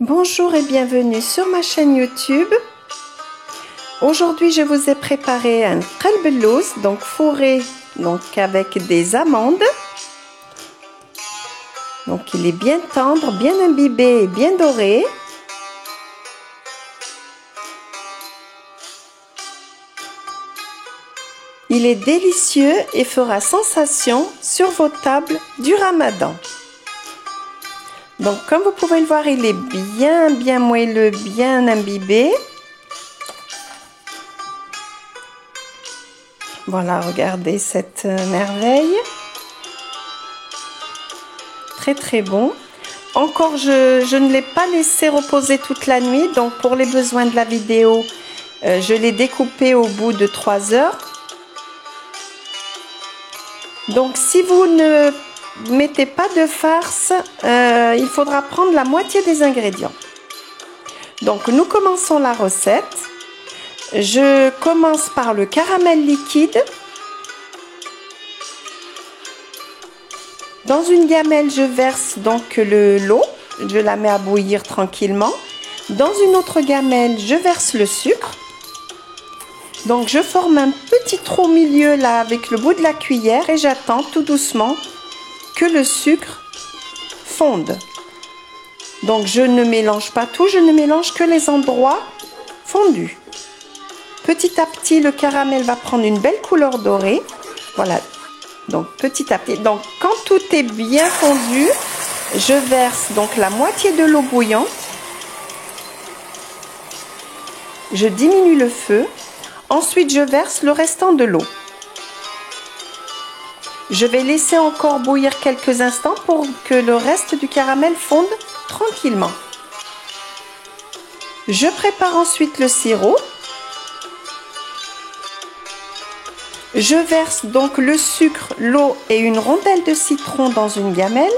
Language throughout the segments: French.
Bonjour et bienvenue sur ma chaîne YouTube. Aujourd'hui, je vous ai préparé un qalbelouz, donc fourré avec des amandes. Donc il est bien tendre, bien imbibé et bien doré. Il est délicieux et fera sensation sur vos tables du Ramadan. Donc comme vous pouvez le voir, il est bien moelleux, bien imbibé. Voilà, regardez cette merveille. Très bon. Encore, je ne l'ai pas laissé reposer toute la nuit. Donc pour les besoins de la vidéo, je l'ai découpé au bout de 3 heures. Donc si vous ne mettez pas de farce, il faudra prendre la moitié des ingrédients. Donc nous commençons la recette. Je commence par le caramel liquide. Dans une gamelle, je verse donc l'eau. Je la mets à bouillir tranquillement. Dans une autre gamelle, je verse le sucre. Donc je forme un petit trou au milieu là avec le bout de la cuillère et j'attends tout doucement que le sucre fonde. Donc je ne mélange pas tout, je ne mélange que les endroits fondus. Petit à petit, le caramel va prendre une belle couleur dorée. Voilà. Donc petit à petit. Donc quand tout est bien fondu, je verse donc la moitié de l'eau bouillante. Je diminue le feu. Ensuite, je verse le restant de l'eau. Je vais laisser encore bouillir quelques instants pour que le reste du caramel fonde tranquillement. Je prépare ensuite le sirop. Je verse donc le sucre, l'eau et une rondelle de citron dans une gamelle.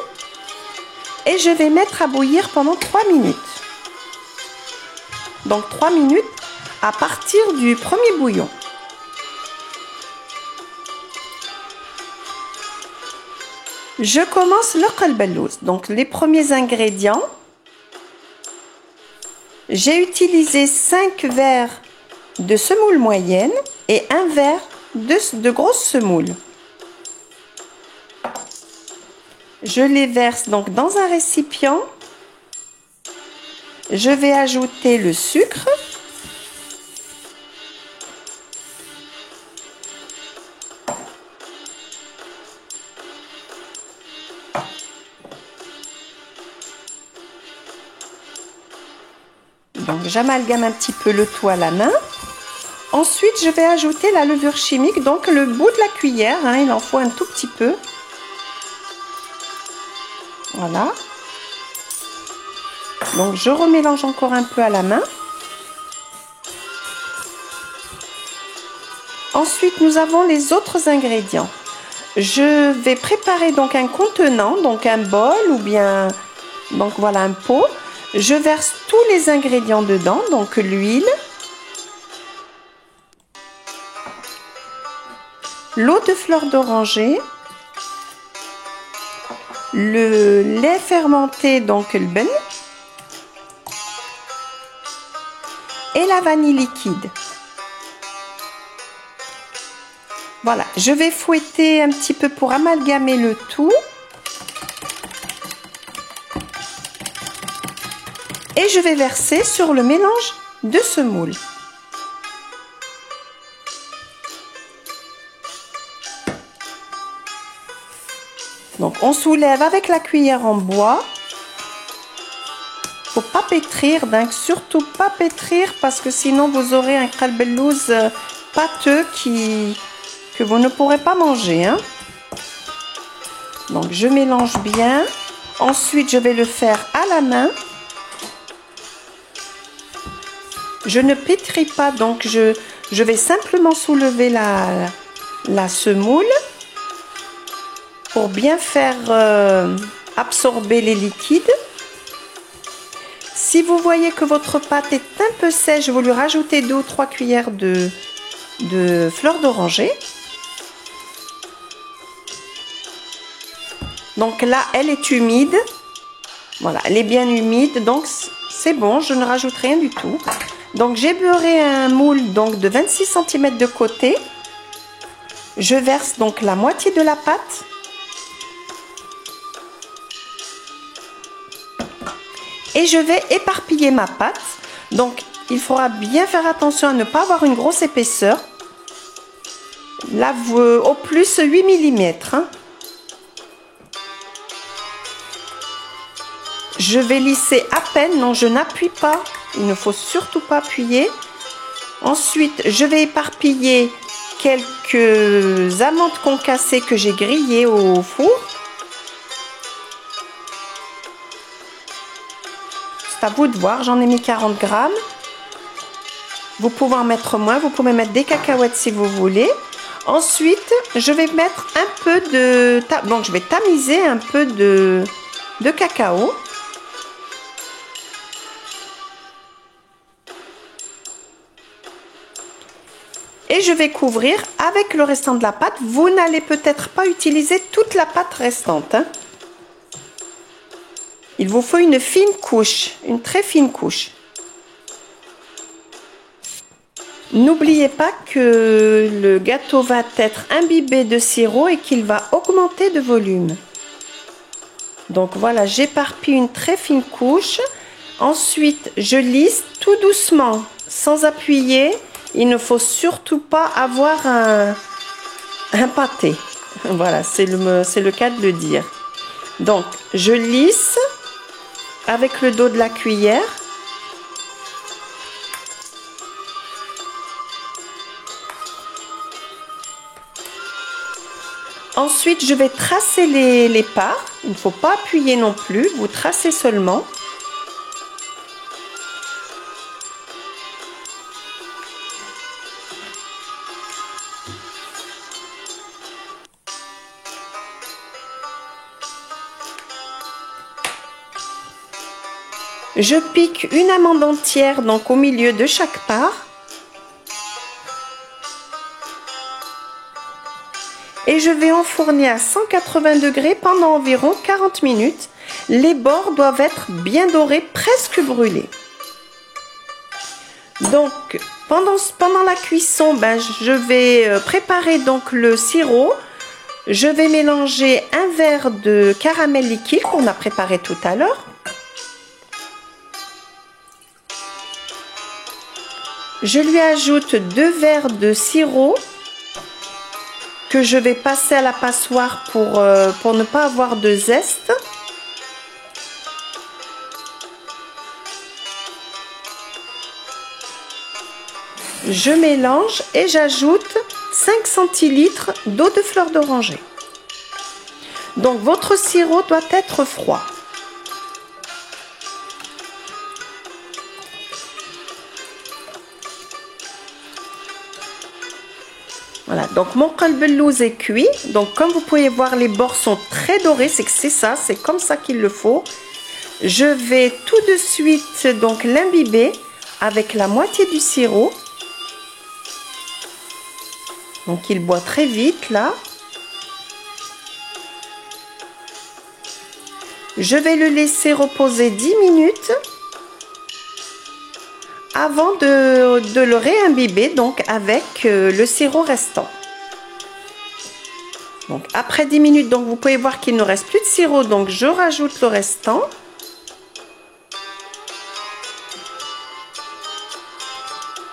Et je vais mettre à bouillir pendant 3 minutes. Donc 3 minutes à partir du premier bouillon. Je commence le qalbelouz. Donc les premiers ingrédients. J'ai utilisé 5 verres de semoule moyenne et 1 verre de grosse semoule. Je les verse donc dans un récipient. Je vais ajouter le sucre. Donc j'amalgame un petit peu le tout à la main. Ensuite, je vais ajouter la levure chimique, donc le bout de la cuillère, il en faut un tout petit peu. Voilà. Donc je remélange encore un peu à la main. Ensuite, nous avons les autres ingrédients. Je vais préparer donc un contenant, donc un bol ou bien donc voilà un pot. Je verse tous les ingrédients dedans, donc l'huile, l'eau de fleur d'oranger, le lait fermenté, donc le ben, et la vanille liquide. Voilà, je vais fouetter un petit peu pour amalgamer le tout. Et je vais verser sur le mélange de semoule. Donc on soulève avec la cuillère en bois. Faut pas pétrir, donc surtout pas pétrir parce que sinon vous aurez un qalbelouz pâteux que vous ne pourrez pas manger. Donc je mélange bien. Ensuite je vais le faire à la main. Je ne pétris pas, donc je vais simplement soulever la semoule pour bien faire absorber les liquides. Si vous voyez que votre pâte est un peu sèche, vous lui rajoutez 2 ou 3 cuillères de fleur d'oranger. Donc là, elle est humide. Voilà, elle est bien humide, donc c'est bon, je ne rajoute rien du tout. Donc j'ai beurré un moule donc de 26 cm de côté. Je verse donc la moitié de la pâte. Et je vais éparpiller ma pâte. Donc il faudra bien faire attention à ne pas avoir une grosse épaisseur. Là, au plus 8 mm. Hein. Je vais lisser à peine, non, je n'appuie pas. Il ne faut surtout pas appuyer. Ensuite, je vais éparpiller quelques amandes concassées que j'ai grillées au four. C'est à vous de voir, j'en ai mis 40 grammes. Vous pouvez en mettre moins, vous pouvez mettre des cacahuètes si vous voulez. Ensuite, je vais mettre un peu de... Donc, je vais tamiser un peu de cacao. Et je vais couvrir avec le restant de la pâte. Vous n'allez peut-être pas utiliser toute la pâte restante. Hein. Il vous faut une fine couche, une très fine couche. N'oubliez pas que le gâteau va être imbibé de sirop et qu'il va augmenter de volume. Donc voilà, j'éparpille une très fine couche. Ensuite, je lisse tout doucement, sans appuyer. Il ne faut surtout pas avoir un pâté. Voilà, c'est le cas de le dire. Donc, je lisse avec le dos de la cuillère. Ensuite, je vais tracer les parts. Il ne faut pas appuyer non plus, vous tracez seulement. Je pique une amande entière donc au milieu de chaque part. Et je vais enfourner à 180 degrés pendant environ 40 minutes. Les bords doivent être bien dorés, presque brûlés. Donc pendant la cuisson, je vais préparer donc le sirop. Je vais mélanger un verre de caramel liquide qu'on a préparé tout à l'heure. Je lui ajoute 2 verres de sirop que je vais passer à la passoire pour ne pas avoir de zeste. Je mélange et j'ajoute 5 centilitres d'eau de fleur d'oranger. Donc votre sirop doit être froid. Voilà, donc mon qalbelouz est cuit. Donc comme vous pouvez voir, les bords sont très dorés, c'est que c'est ça, c'est comme ça qu'il le faut. Je vais tout de suite donc l'imbiber avec la moitié du sirop. Donc il boit très vite là. Je vais le laisser reposer 10 minutes avant de le réimbiber donc avec le sirop restant. Donc après 10 minutes, donc vous pouvez voir qu'il ne reste plus de sirop, donc je rajoute le restant.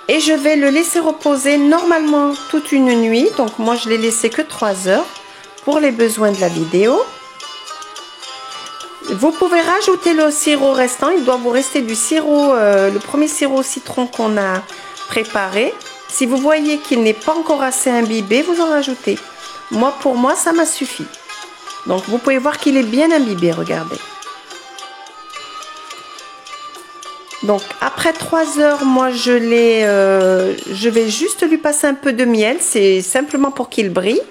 Et je vais le laisser reposer normalement toute une nuit. Donc moi je l'ai laissé que 3 heures pour les besoins de la vidéo. Vous pouvez rajouter le sirop restant, il doit vous rester du sirop, le premier sirop au citron qu'on a préparé. Si vous voyez qu'il n'est pas encore assez imbibé, vous en rajoutez. Pour moi, ça m'a suffi. Donc vous pouvez voir qu'il est bien imbibé, regardez. Donc après 3 heures, moi je vais juste lui passer un peu de miel, c'est simplement pour qu'il brille.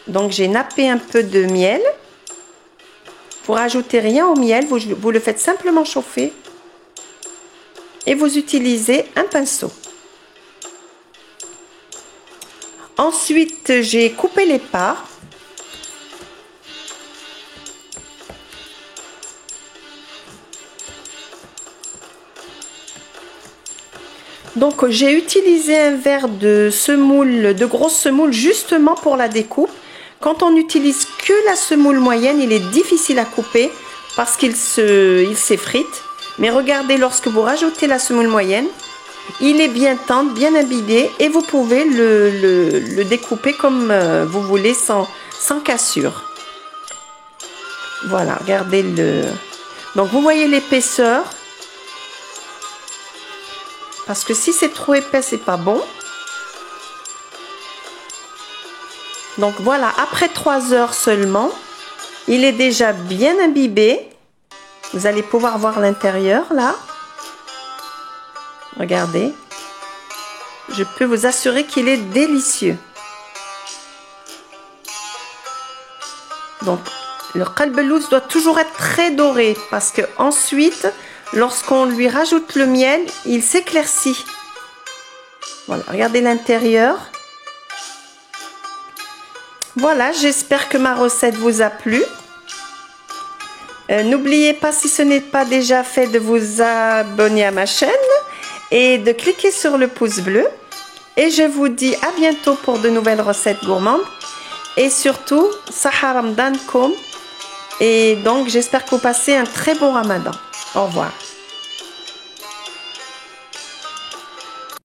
Donc j'ai nappé un peu de miel. Vous rajoutez rien au miel, vous le faites simplement chauffer et vous utilisez un pinceau. Ensuite, j'ai coupé les parts. Donc j'ai utilisé un verre de semoule, de grosse semoule justement pour la découpe. Quand on n'utilise que la semoule moyenne, il est difficile à couper parce qu'il s'effrite. Mais regardez, lorsque vous rajoutez la semoule moyenne, il est bien tendre, bien imbibé et vous pouvez le découper comme vous voulez sans cassure. Voilà, regardez le... Donc vous voyez l'épaisseur. Parce que si c'est trop épais, c'est pas bon. Donc voilà, après 3 heures seulement, il est déjà bien imbibé. Vous allez pouvoir voir l'intérieur là. Regardez. Je peux vous assurer qu'il est délicieux. Donc le qalbelouz doit toujours être très doré parce que ensuite, lorsqu'on lui rajoute le miel, il s'éclaircit. Voilà, regardez l'intérieur. Voilà, j'espère que ma recette vous a plu. N'oubliez pas, si ce n'est pas déjà fait, de vous abonner à ma chaîne et de cliquer sur le pouce bleu. Et je vous dis à bientôt pour de nouvelles recettes gourmandes. Et surtout, Saha Ramadankoum. Et donc, j'espère que vous passez un très bon Ramadan. Au revoir.